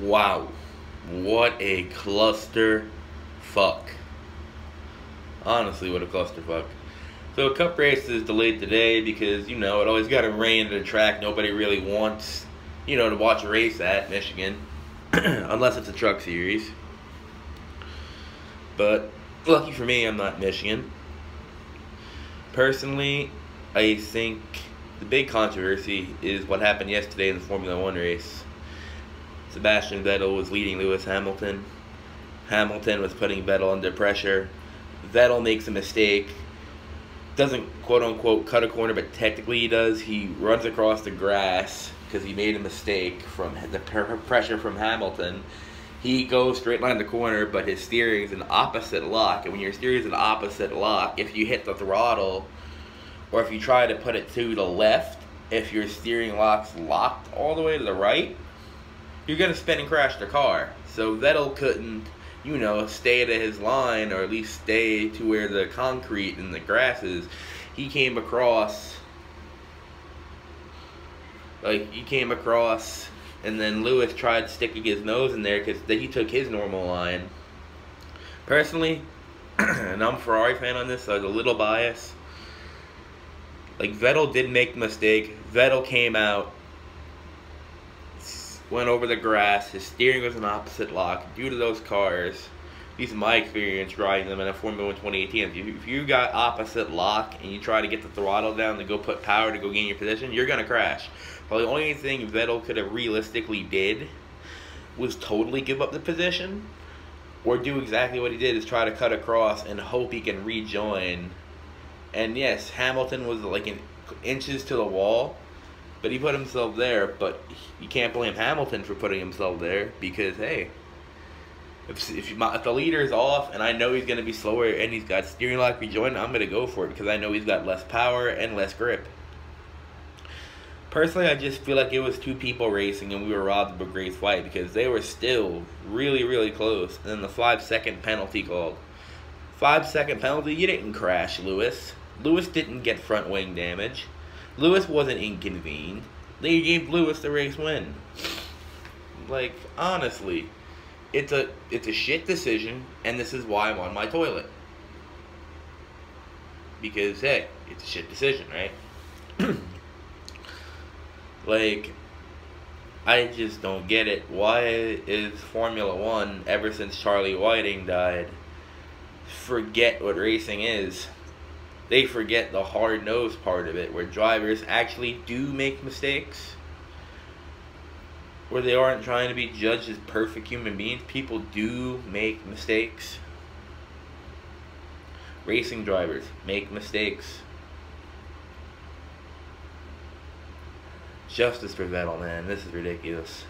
Wow, what a cluster fuck. Honestly, what a clusterfuck. So, a cup race is delayed today because, it always got to rain at a track nobody really wants, to watch a race at, Michigan. Unless it's a truck series. But, lucky for me, I'm not Michigan. Personally, I think the big controversy is what happened yesterday in the Formula One race. Sebastian Vettel was leading Lewis Hamilton. Hamilton was putting Vettel under pressure. Vettel makes a mistake. Doesn't quote-unquote cut a corner, but technically he does. He runs across the grass because he made a mistake from the pressure from Hamilton. He goes straight line the corner, but his steering is an opposite lock. And when your steering is an opposite lock, if you hit the throttle, or if you try to put it to the left, if your steering lock's locked all the way to the right, you're going to spin and crash the car. So Vettel couldn't, stay to his line, or at least stay to where the concrete and the grass is. He came across, and then Lewis tried sticking his nose in there because he took his normal line. Personally, and I'm a Ferrari fan on this, so I was a little biased. Vettel did make the mistake. Vettel came out, went over the grass. His steering was an opposite lock. Due to those cars, these is my experience riding them in a Formula 1 2018. If you got opposite lock and you try to get the throttle down to go put power to go gain your position, you're going to crash. Well, the only thing Vettel could have realistically did was totally give up the position, or do exactly what he did, is try to cut across and hope he can rejoin. And yes, Hamilton was inches to the wall, but he put himself there. But you can't blame Hamilton for putting himself there, because hey, if the leader's off and I know he's going to be slower and he's got steering lock rejoin, I'm going to go for it because I know he's got less power and less grip. Personally, I just feel like it was two people racing and we were robbed of a great fight, because they were still really, really close. And then the 5-second penalty called. 5-second penalty? You didn't crash, Lewis. Lewis didn't get front wing damage. Lewis wasn't inconvened. They gave Lewis the race win. Honestly, it's a shit decision, and this is why I'm on my toilet. Because hey, it's a shit decision, right? I just don't get it. Why is Formula One, ever since Charlie Whiting died, forget what racing is? They forget the hard-nosed part of it, where drivers actually do make mistakes, where they aren't trying to be judged as perfect human beings. People do make mistakes. Racing drivers make mistakes. Justice for Vettel, man. This is ridiculous.